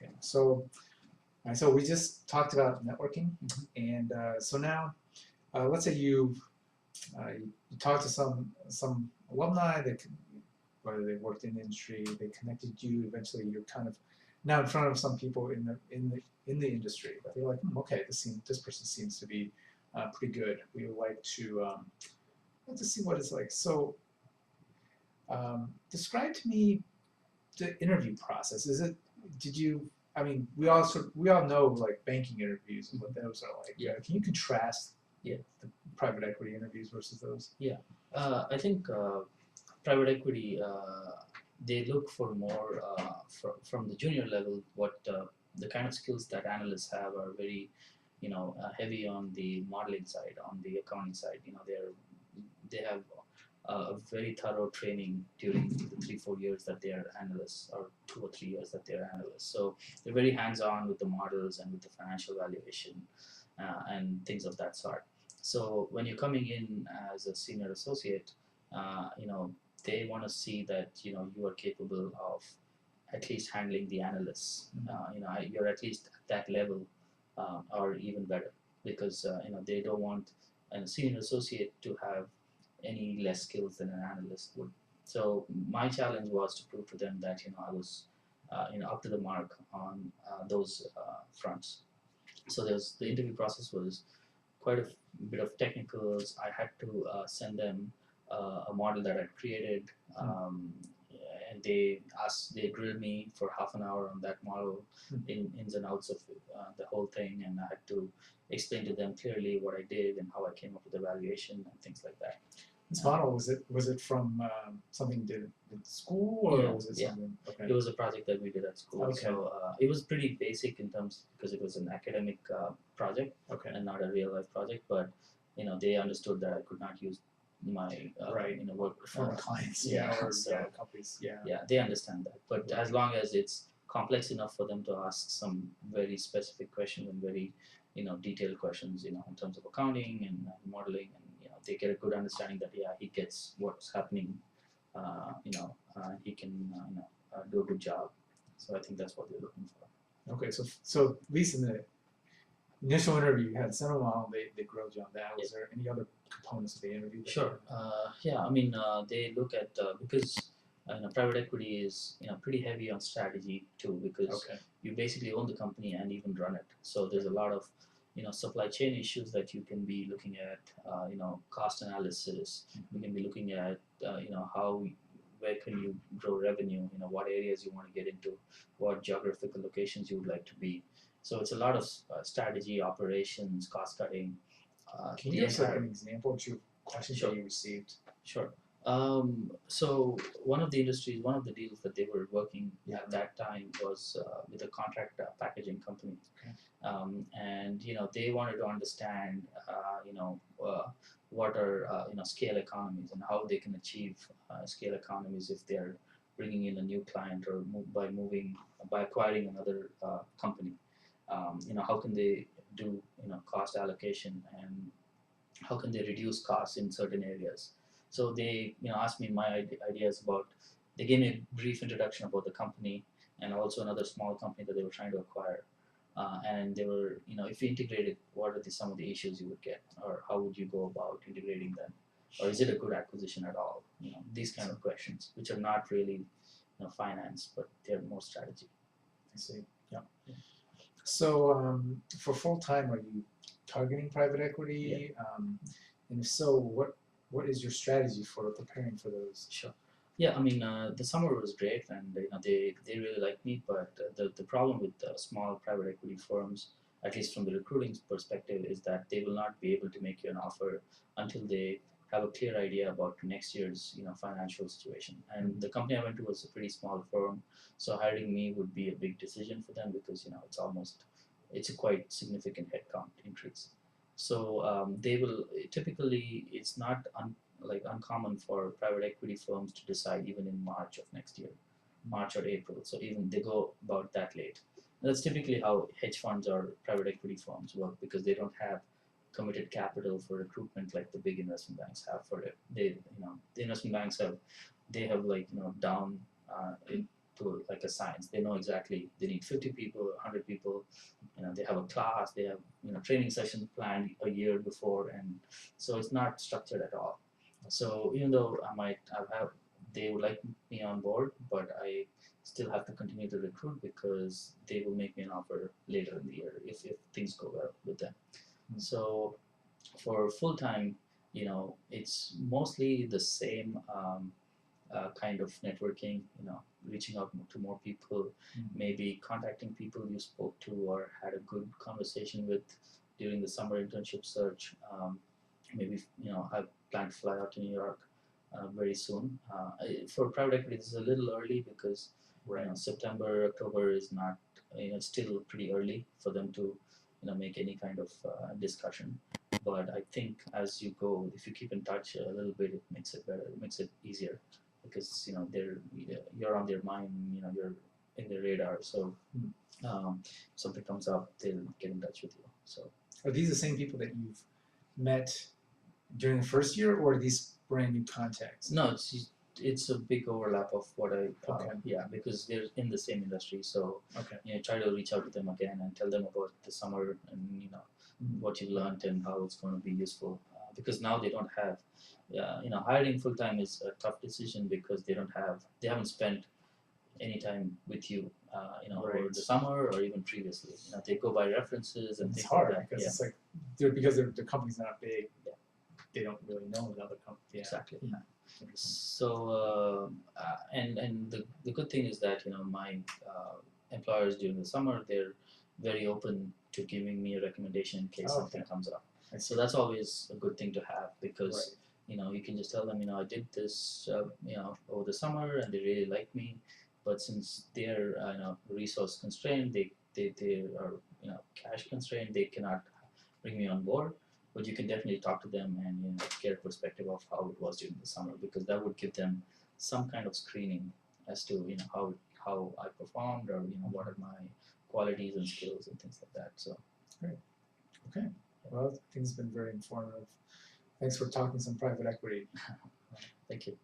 Okay, so we just talked about networking, and so now, let's say you talked to some alumni that whether they worked in the industry, they connected you. Eventually, you're kind of now in front of some people in the industry. They're like, okay, this person seems to be pretty good. We would like to see what it's like. So, describe to me the interview process. Did you? I mean, we all know like banking interviews and what those are like. Yeah. Can you contrast Yeah. the private equity interviews versus those? Yeah, I think private equity they look for more from the junior level. What the kind of skills that analysts have are very, heavy on the modeling side, on the accounting side. They have a very thorough training during the 3-4 years that they are analysts, or 2 or 3 years that they are analysts. So they're very hands on with the models and with the financial valuation and things of that sort. So when you're coming in as a senior associate, they want to see that you are capable of at least handling the analysts. You're at least at that level, or even better, because they don't want a senior associate to have any less skills than an analyst would. So my challenge was to prove to them that I was up to the mark on those fronts. So the interview process was quite a bit of technicals. I had to send them a model that I'd created, and they grilled me for half an hour on that model, in ins and outs of the whole thing, and I had to explain to them clearly what I did and how I came up with the valuation and things like that. This model was it from something you did in school or Yeah, was it yeah. something? Okay. It was a project that we did at school, Okay. so it was pretty basic in terms because it was an academic project Okay. and not a real life project. But they understood that I could not use my Right. work For clients, yeah, or so companies, yeah. yeah, they understand that. But as long as it's complex enough for them to ask some very specific questions and very detailed questions, in terms of accounting and modeling, and they get a good understanding that he gets what's happening, he can do a good job. So I think that's what they're looking for. Okay, so at least in the initial interview, you had some amount, they grilled you on that. Was there any other components of the interview? Sure. Yeah, I mean, they look at because private equity is pretty heavy on strategy too, because Okay. you basically own the company and even run it. So there's a lot of supply chain issues that you can be looking at. Cost analysis. You can be looking at how where can you grow revenue. What areas you want to get into, what geographical locations you would like to be. So it's a lot of strategy, operations, cost cutting. Can you give us like an example of two questions that you received? Sure. So one of the deals that they were working at that time was with a contract packaging company, Okay. and they wanted to understand, what are scale economies and how they can achieve scale economies if they're bringing in a new client or by acquiring another company. How can they do cost allocation, and how can they reduce costs in certain areas. So they asked me my ideas about. They gave me a brief introduction about the company and also another small company that they were trying to acquire. And they were, if you integrate it, what are some of the issues you would get, or how would you go about integrating them, or is it a good acquisition at all? These kind of questions, which are not really, finance, but they're more strategy. I see. Yeah. So for full time, are you targeting private equity? And if so, what is your strategy for preparing for those? Sure. Yeah, I mean, the summer was great, and they really liked me. But the problem with small private equity firms, at least from the recruiting perspective, is that they will not be able to make you an offer until they have a clear idea about next year's financial situation. And the company I went to was a pretty small firm, so hiring me would be a big decision for them, because it's a quite significant headcount increase. So they will typically, it's not uncommon for private equity firms to decide even in March of next year, March or April. So even they go about that late. That's typically how hedge funds or private equity firms work, because they don't have committed capital for recruitment like the big investment banks have for it. The investment banks have, they have down to like a science. They know exactly they need 50 people, 100 people. They have a class, they have training sessions planned a year before, and so it's not structured at all. So even though they would like me on board, but I still have to continue to recruit because they will make me an offer later in the year if things go well with them. So for full time, it's mostly the same kind of networking, reaching out to more people, maybe contacting people you spoke to or had a good conversation with during the summer internship search. Maybe, I plan to fly out to New York very soon. For private equity, this is a little early because September, October is not, it's still pretty early for them to, make any kind of discussion. But I think as you go, if you keep in touch a little bit, it makes it better. It makes it easier because you're on their mind. You're in their radar. So something comes up, they'll get in touch with you. So Are these the same people that you've met during the first year, or are these brand new contacts? no, it's a big overlap of what I Okay. yeah, because they're in the same industry. So Okay. try to reach out to them again and tell them about the summer and what you learned and how it's going to be useful. Because now they don't have, hiring full time is a tough decision because they haven't spent any time with you, over Right. the summer or even previously. They go by references and It's things hard like that. because Yeah, it's like because the company's not big. Yeah. They don't really know another company. Yeah. exactly. Yeah. So and the good thing is that my employers during the summer, they're very open to giving me a recommendation in case Oh, something okay. comes up. I see. So that's always a good thing to have because you can just tell them I did this over the summer and they really like me, but since they're resource constrained, they are cash constrained, they cannot bring me on board. But you can definitely talk to them and get a perspective of how it was during the summer because that would give them some kind of screening as to how I performed or what are my qualities and skills and things like that. So Okay. Well, I think it's been very informative. Thanks for talking some private equity. thank you.